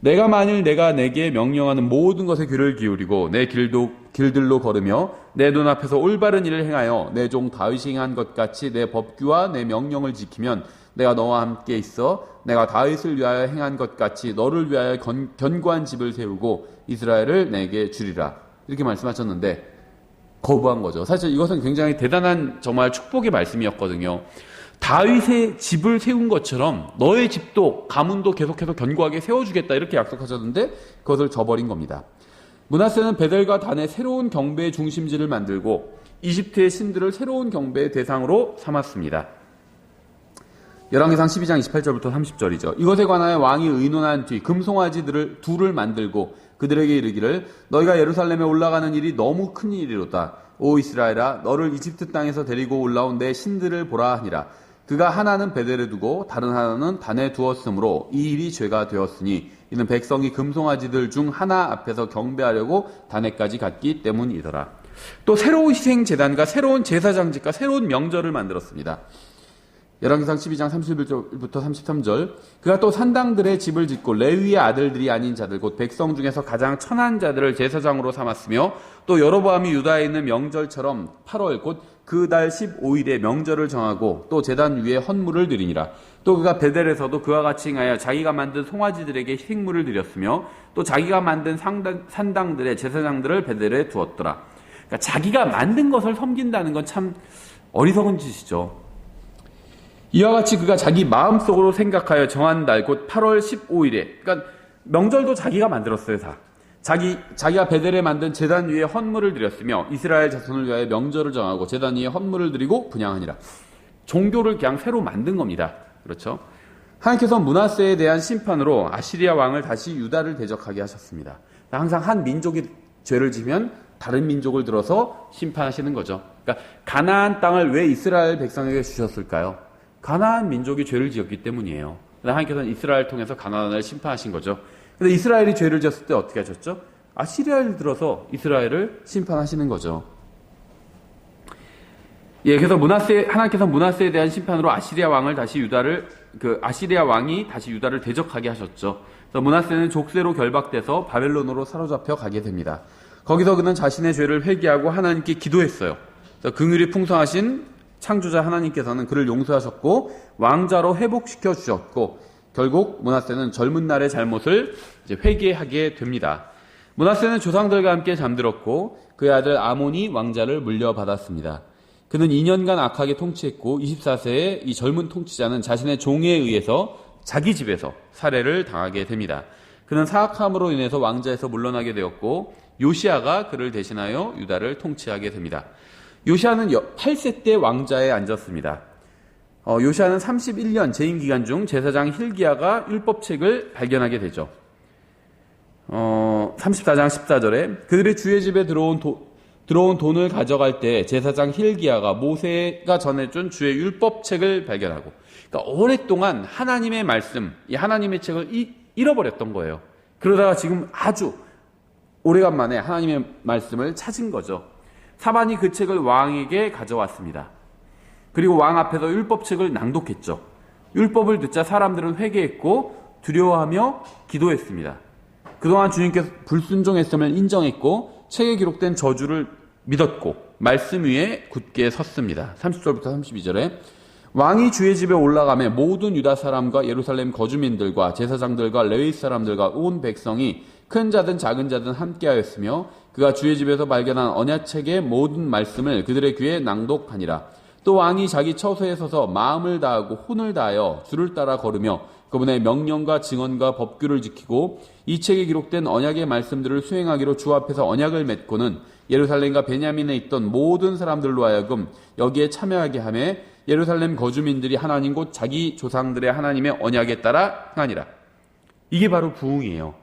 내가 만일 내가 내게 명령하는 모든 것에 귀를 기울이고 내 길들로 걸으며 내 눈앞에서 올바른 일을 행하여 내 종 다윗이 행한 것 같이 내 법규와 내 명령을 지키면 내가 너와 함께 있어 내가 다윗을 위하여 행한 것 같이 너를 위하여 견고한 집을 세우고 이스라엘을 내게 주리라 이렇게 말씀하셨는데 거부한 거죠. 사실 이것은 굉장히 대단한 정말 축복의 말씀이었거든요. 다윗의 집을 세운 것처럼 너의 집도 가문도 계속해서 견고하게 세워주겠다 이렇게 약속하셨는데 그것을 저버린 겁니다. 므낫세는 베델과 단의 새로운 경배의 중심지를 만들고 이집트의 신들을 새로운 경배의 대상으로 삼았습니다. 열왕기상 12장 28절부터 30절이죠. 이것에 관하여 왕이 의논한 뒤 금송아지들을 둘을 만들고 그들에게 이르기를 너희가 예루살렘에 올라가는 일이 너무 큰 일이로다. 오 이스라엘아 너를 이집트 땅에서 데리고 올라온 내 신들을 보라 하니라. 그가 하나는 베델에 두고 다른 하나는 단에 두었으므로 이 일이 죄가 되었으니 이는 백성이 금송아지들 중 하나 앞에서 경배하려고 단에까지 갔기 때문이더라. 또 새로운 희생제단과 새로운 제사장직과 새로운 명절을 만들었습니다. 열왕기상 12장 31절부터 33절 그가 또 산당들의 집을 짓고 레위의 아들들이 아닌 자들 곧 백성 중에서 가장 천한 자들을 제사장으로 삼았으며 또 여로보암이 유다에 있는 명절처럼 8월 곧 그 달 15일에 명절을 정하고 또 제단 위에 헌물을 드리니라. 또 그가 베델에서도 그와 같이 행하여 자기가 만든 송아지들에게 희생물을 드렸으며 또 자기가 만든 산당들의 제사장들을 베델에 두었더라. 그러니까 자기가 만든 것을 섬긴다는 건 참 어리석은 짓이죠. 이와 같이 그가 자기 마음속으로 생각하여 정한 날 곧 8월 15일에 그러니까 명절도 자기가 만들었어요. 다 자기가 베델에 만든 제단 위에 헌물을 드렸으며 이스라엘 자손을 위하여 명절을 정하고 제단 위에 헌물을 드리고 분향하니라. 종교를 그냥 새로 만든 겁니다. 그렇죠? 하나님께서 므낫세에 대한 심판으로 아시리아 왕을 다시 유다를 대적하게 하셨습니다. 항상 한 민족이 죄를 지면 다른 민족을 들어서 심판하시는 거죠. 그러니까 가나안 땅을 왜 이스라엘 백성에게 주셨을까요? 가나안 민족이 죄를 지었기 때문이에요. 하나님께서는 이스라엘 통해서 가나안을 심판하신 거죠. 근데 이스라엘이 죄를 지었을 때 어떻게 하셨죠? 아시리아를 들어서 이스라엘을 심판하시는 거죠. 예, 그래서 하나님께서 므낫세에 대한 심판으로 아시리아 왕이 다시 유다를 대적하게 하셨죠. 그래서 므낫세는 족쇄로 결박돼서 바벨론으로 사로잡혀 가게 됩니다. 거기서 그는 자신의 죄를 회개하고 하나님께 기도했어요. 그래서 긍휼이 풍성하신 창조자 하나님께서는 그를 용서하셨고 왕자로 회복시켜 주셨고 결국 므낫세는 젊은 날의 잘못을 이제 회개하게 됩니다. 므낫세는 조상들과 함께 잠들었고 그의 아들 아몬이 왕자를 물려받았습니다. 그는 2년간 악하게 통치했고 24세의 이 젊은 통치자는 자신의 종에 의해서 자기 집에서 살해를 당하게 됩니다. 그는 사악함으로 인해서 왕자에서 물러나게 되었고 요시아가 그를 대신하여 유다를 통치하게 됩니다. 요시아는 8세 때 왕자에 앉았습니다. 요시아는 31년 재임 기간 중 제사장 힐기야가 율법책을 발견하게 되죠. 34장 14절에 그들이 주의 집에 들어온 돈을 가져갈 때 제사장 힐기야가 모세가 전해준 주의 율법책을 발견하고 그러니까 오랫동안 하나님의 말씀, 이 하나님의 책을 잃어버렸던 거예요. 그러다가 지금 아주 오래간만에 하나님의 말씀을 찾은 거죠. 사반이 그 책을 왕에게 가져왔습니다. 그리고 왕 앞에서 율법책을 낭독했죠. 율법을 듣자 사람들은 회개했고 두려워하며 기도했습니다. 그동안 주님께서 불순종했음을 인정했고 책에 기록된 저주를 믿었고 말씀 위에 굳게 섰습니다. 30절부터 32절에 왕이 주의 집에 올라가매 모든 유다 사람과 예루살렘 거주민들과 제사장들과 레위 사람들과 온 백성이 큰 자든 작은 자든 함께하였으며 그가 주의 집에서 발견한 언약책의 모든 말씀을 그들의 귀에 낭독하니라. 또 왕이 자기 처소에 서서 마음을 다하고 혼을 다하여 주를 따라 걸으며 그분의 명령과 증언과 법규를 지키고 이 책에 기록된 언약의 말씀들을 수행하기로 주 앞에서 언약을 맺고는 예루살렘과 베냐민에 있던 모든 사람들로 하여금 여기에 참여하게 하며 예루살렘 거주민들이 하나님 곧 자기 조상들의 하나님의 언약에 따라 행하니라. 이게 바로 부흥이에요.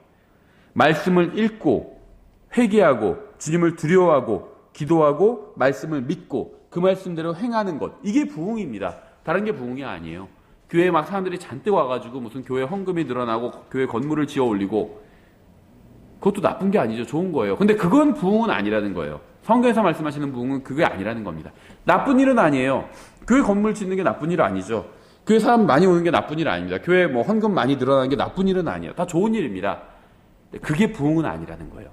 말씀을 읽고 회개하고 주님을 두려워하고 기도하고 말씀을 믿고 그 말씀대로 행하는 것, 이게 부흥입니다. 다른 게 부흥이 아니에요. 교회에 막 사람들이 잔뜩 와가지고 무슨 교회 헌금이 늘어나고 교회 건물을 지어 올리고, 그것도 나쁜 게 아니죠. 좋은 거예요. 근데 그건 부흥은 아니라는 거예요. 성경에서 말씀하시는 부흥은 그게 아니라는 겁니다. 나쁜 일은 아니에요. 교회 건물 짓는 게 나쁜 일 아니죠. 교회 사람 많이 오는 게 나쁜 일 아닙니다. 교회 뭐 헌금 많이 늘어나는 게 나쁜 일은 아니에요. 다 좋은 일입니다. 그게 부흥은 아니라는 거예요.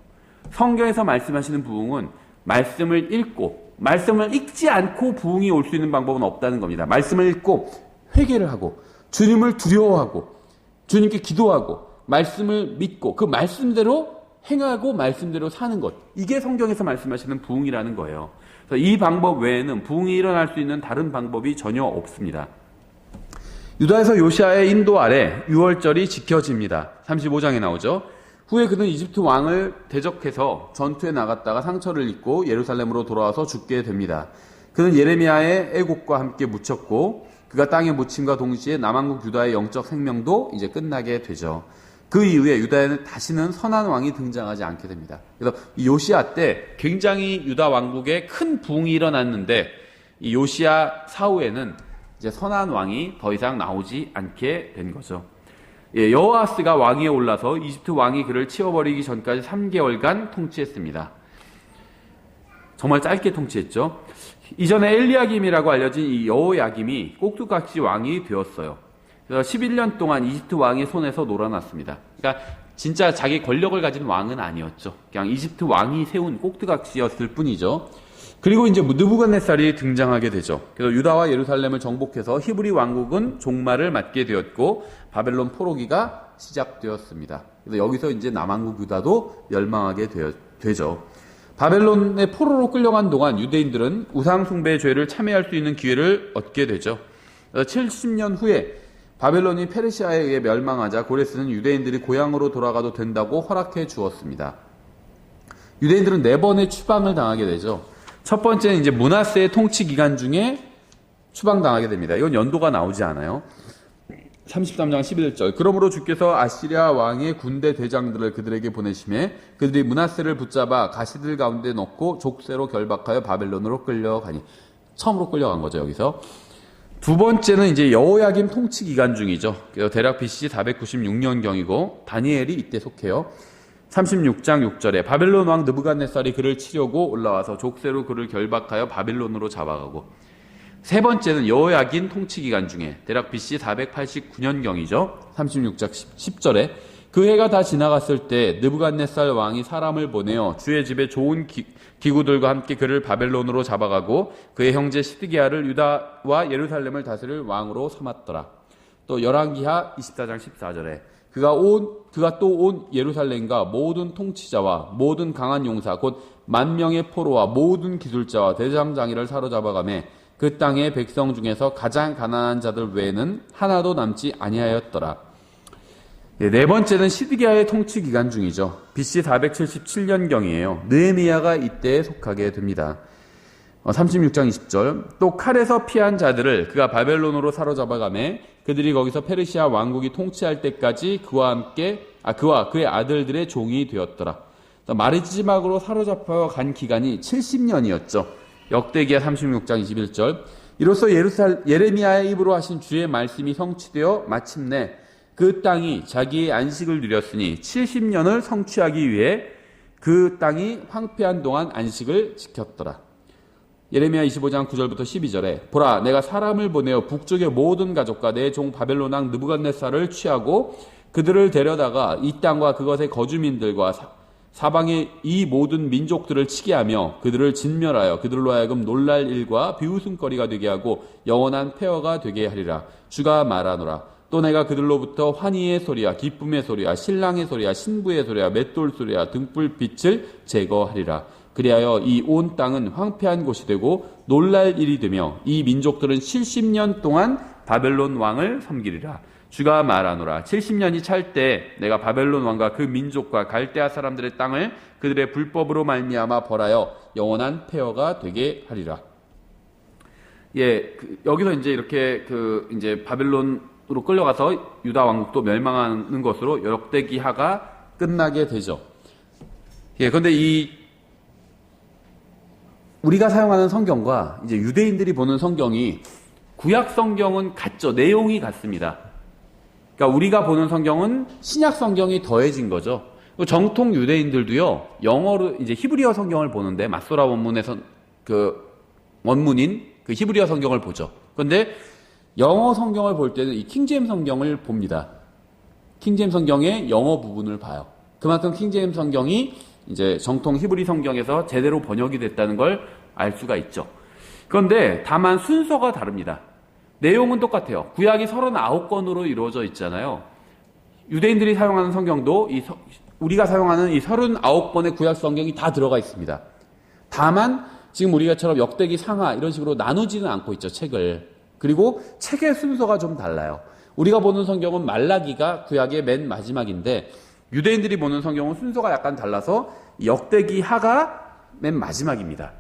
성경에서 말씀하시는 부흥은 말씀을 읽고, 말씀을 읽지 않고 부흥이 올 수 있는 방법은 없다는 겁니다. 말씀을 읽고 회개를 하고 주님을 두려워하고 주님께 기도하고 말씀을 믿고 그 말씀대로 행하고 말씀대로 사는 것, 이게 성경에서 말씀하시는 부흥이라는 거예요. 그래서 이 방법 외에는 부흥이 일어날 수 있는 다른 방법이 전혀 없습니다. 유다에서 요시아의 인도 아래 유월절이 지켜집니다. 35장에 나오죠. 후에 그는 이집트 왕을 대적해서 전투에 나갔다가 상처를 입고 예루살렘으로 돌아와서 죽게 됩니다. 그는 예레미야의 애곡과 함께 묻혔고 그가 땅에 묻힘과 동시에 남한국 유다의 영적 생명도 이제 끝나게 되죠. 그 이후에 유다에는 다시는 선한 왕이 등장하지 않게 됩니다. 그래서 이 요시야 때 굉장히 유다 왕국에 큰 부흥이 일어났는데 이 요시야 사후에는 이제 선한 왕이 더 이상 나오지 않게 된 거죠. 여호아스가 왕위에 올라서 이집트 왕이 그를 치워버리기 전까지 3개월간 통치했습니다. 정말 짧게 통치했죠. 이전에 엘리야김이라고 알려진 이 여호야김이 꼭두각시 왕이 되었어요. 그래서 11년 동안 이집트 왕의 손에서 놀아났습니다. 그러니까 진짜 자기 권력을 가진 왕은 아니었죠. 그냥 이집트 왕이 세운 꼭두각시였을 뿐이죠. 그리고 이제 느부갓네살이 등장하게 되죠. 그래서 유다와 예루살렘을 정복해서 히브리 왕국은 종말을 맞게 되었고 바벨론 포로기가 시작되었습니다. 그래서 여기서 이제 남한국 유다도 멸망하게 되죠. 바벨론의 포로로 끌려간 동안 유대인들은 우상숭배의 죄를 참회할 수 있는 기회를 얻게 되죠. 70년 후에 바벨론이 페르시아에 의해 멸망하자 고레스는 유대인들이 고향으로 돌아가도 된다고 허락해 주었습니다. 유대인들은 4번의 추방을 당하게 되죠. 첫 번째는 이제 므낫세의 통치 기간 중에 추방당하게 됩니다. 이건 연도가 나오지 않아요. 33장 11절. 그러므로 주께서 아시리아 왕의 군대 대장들을 그들에게 보내심에 그들이 므낫세를 붙잡아 가시들 가운데 넣고 족쇄로 결박하여 바벨론으로 끌려가니. 처음으로 끌려간 거죠, 여기서. 두 번째는 이제 여호야김 통치 기간 중이죠. 대략 BC 496년경이고 다니엘이 이때 속해요. 36장 6절에 바벨론 왕 느부갓네살이 그를 치려고 올라와서 족쇄로 그를 결박하여 바벨론으로 잡아가고, 세 번째는 여호야긴 통치 기간 중에 대략 BC 489년경이죠. 36장 10절에 그 해가 다 지나갔을 때 느부갓네살 왕이 사람을 보내어 주의 집에 좋은 기구들과 함께 그를 바벨론으로 잡아가고 그의 형제 시드기야를 유다와 예루살렘을 다스릴 왕으로 삼았더라. 또 열왕기하 24장 14절에 그가 또 온 예루살렘과 모든 통치자와 모든 강한 용사 곧 10,000명의 포로와 모든 기술자와 대장장이를 사로잡아가며 그 땅의 백성 중에서 가장 가난한 자들 외에는 하나도 남지 아니하였더라. 네 번째는 시드기야의 통치 기간 중이죠. BC 477년경이에요. 느헤미야가 이때에 속하게 됩니다. 36장 20절. 또 칼에서 피한 자들을 그가 바벨론으로 사로잡아가매 그들이 거기서 페르시아 왕국이 통치할 때까지 그와 그의 아들들의 종이 되었더라. 마리지막으로 사로잡혀 간 기간이 70년이었죠. 역대기하 36장 21절. 이로써 예레미야의 입으로 하신 주의 말씀이 성취되어 마침내 그 땅이 자기의 안식을 누렸으니 70년을 성취하기 위해 그 땅이 황폐한 동안 안식을 지켰더라. 예레미야 25장 9절부터 12절에 보라 내가 사람을 보내어 북쪽의 모든 가족과 내 종 바벨론 왕 느부갓네살을 취하고 그들을 데려다가 이 땅과 그것의 거주민들과 사방의 이 모든 민족들을 치게 하며 그들을 진멸하여 그들로 하여금 놀랄 일과 비웃음거리가 되게 하고 영원한 폐허가 되게 하리라. 주가 말하노라. 또 내가 그들로부터 환희의 소리와 기쁨의 소리와 신랑의 소리와 신부의 소리와 맷돌 소리와 등불빛을 제거하리라. 그리하여 이 온 땅은 황폐한 곳이 되고 놀랄 일이 되며 이 민족들은 70년 동안 바벨론 왕을 섬기리라. 주가 말하노라. 70년이 찰 때 내가 바벨론 왕과 그 민족과 갈대아 사람들의 땅을 그들의 불법으로 말미암아 벌하여 영원한 폐허가 되게 하리라. 예, 여기서 이제 이렇게 이제 바벨론으로 끌려가서 유다 왕국도 멸망하는 것으로 역대기하가 끝나게 되죠. 예, 근데 우리가 사용하는 성경과 이제 유대인들이 보는 성경이 구약 성경은 같죠. 내용이 같습니다. 그러니까 우리가 보는 성경은 신약 성경이 더해진 거죠. 정통 유대인들도요, 영어로 이제 히브리어 성경을 보는데 마소라 원문에서 원문인 히브리어 성경을 보죠. 그런데 영어 성경을 볼 때는 이 킹제임스 성경을 봅니다. 킹제임스 성경의 영어 부분을 봐요. 그만큼 킹제임스 성경이 이제 정통 히브리 성경에서 제대로 번역이 됐다는 걸 알 수가 있죠. 그런데 다만 순서가 다릅니다. 내용은 똑같아요. 구약이 39권으로 이루어져 있잖아요. 유대인들이 사용하는 성경도 우리가 사용하는 이 39권의 구약 성경이 다 들어가 있습니다. 다만 지금 우리가처럼 역대기 상하 이런 식으로 나누지는 않고 있죠, 책을. 그리고 책의 순서가 좀 달라요. 우리가 보는 성경은 말라기가 구약의 맨 마지막인데 유대인들이 보는 성경은 순서가 약간 달라서 역대기하가 맨 마지막입니다.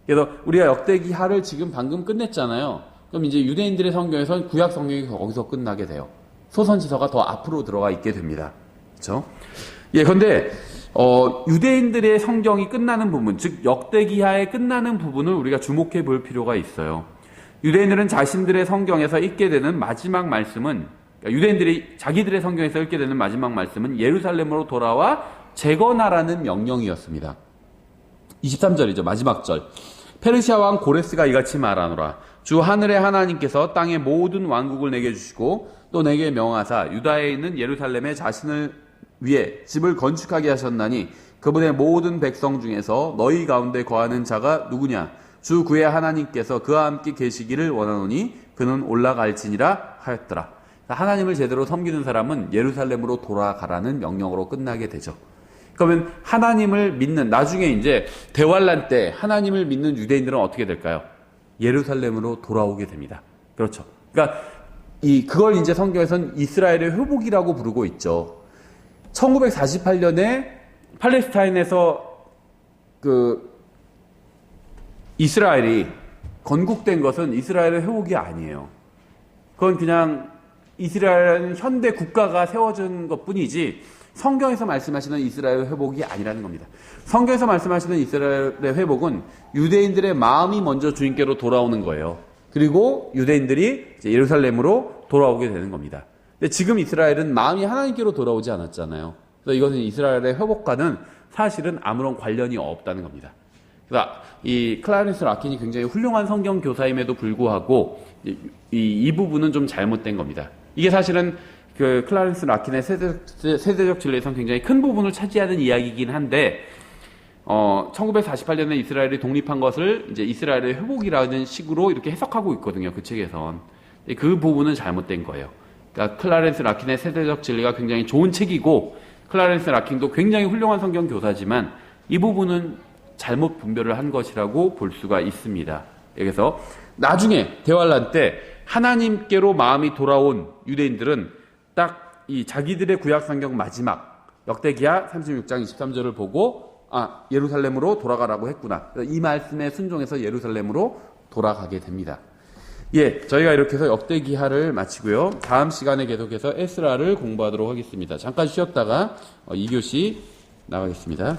그래서 우리가 역대기하를 지금 방금 끝냈잖아요. 그럼 이제 유대인들의 성경에서는 구약 성경이 거기서 끝나게 돼요. 소선지서가 더 앞으로 들어가 있게 됩니다. 그렇죠? 예, 근데 유대인들의 성경이 끝나는 부분, 즉 역대기하에 끝나는 부분을 우리가 주목해 볼 필요가 있어요. 유대인들은 자신들의 성경에서 읽게 되는 마지막 말씀은, 그러니까 유대인들이 자기들의 성경에서 읽게 되는 마지막 말씀은 예루살렘으로 돌아와 재건하라는 명령이었습니다. 23절이죠. 마지막 절. 페르시아 왕 고레스가 이같이 말하노라. 주 하늘의 하나님께서 땅의 모든 왕국을 내게 주시고 또 내게 명하사 유다에 있는 예루살렘에 자신을 위해 집을 건축하게 하셨나니 그분의 모든 백성 중에서 너희 가운데 거하는 자가 누구냐? 주 그의 하나님께서 그와 함께 계시기를 원하노니 그는 올라갈지니라 하였더라. 하나님을 제대로 섬기는 사람은 예루살렘으로 돌아가라는 명령으로 끝나게 되죠. 그러면 하나님을 믿는, 나중에 이제 대환란 때 하나님을 믿는 유대인들은 어떻게 될까요? 예루살렘으로 돌아오게 됩니다. 그렇죠. 그러니까 그걸 이제 성경에서는 이스라엘의 회복이라고 부르고 있죠. 1948년에 팔레스타인에서 이스라엘이 건국된 것은 이스라엘의 회복이 아니에요. 그건 그냥 이스라엘은 현대 국가가 세워진 것뿐이지 성경에서 말씀하시는 이스라엘 회복이 아니라는 겁니다. 성경에서 말씀하시는 이스라엘의 회복은 유대인들의 마음이 먼저 주님께로 돌아오는 거예요. 그리고 유대인들이 이제 예루살렘으로 돌아오게 되는 겁니다. 근데 지금 이스라엘은 마음이 하나님께로 돌아오지 않았잖아요. 그래서 이것은 이스라엘의 회복과는 사실은 아무런 관련이 없다는 겁니다. 그래서 이 클라렌스 라킨이 굉장히 훌륭한 성경 교사임에도 불구하고 이 부분은 좀 잘못된 겁니다. 이게 사실은 클라렌스 라킨의 세대적 진리에서는 굉장히 큰 부분을 차지하는 이야기이긴 한데 1948년에 이스라엘이 독립한 것을 이제 이스라엘의 회복이라는 식으로 이렇게 해석하고 있거든요. 그 책에선. 그 부분은 잘못된 거예요. 그러니까 클라렌스 라킨의 세대적 진리가 굉장히 좋은 책이고 클라렌스 라킨도 굉장히 훌륭한 성경 교사지만 이 부분은 잘못 분별을 한 것이라고 볼 수가 있습니다. 그래서 나중에 대환란 때 하나님께로 마음이 돌아온 유대인들은 딱 이 자기들의 구약 성경 마지막 역대기하 36장 23절을 보고 예루살렘으로 돌아가라고 했구나. 이 말씀에 순종해서 예루살렘으로 돌아가게 됩니다. 예, 저희가 이렇게 해서 역대기하를 마치고요. 다음 시간에 계속해서 에스라를 공부하도록 하겠습니다. 잠깐 쉬었다가 2교시 나가겠습니다.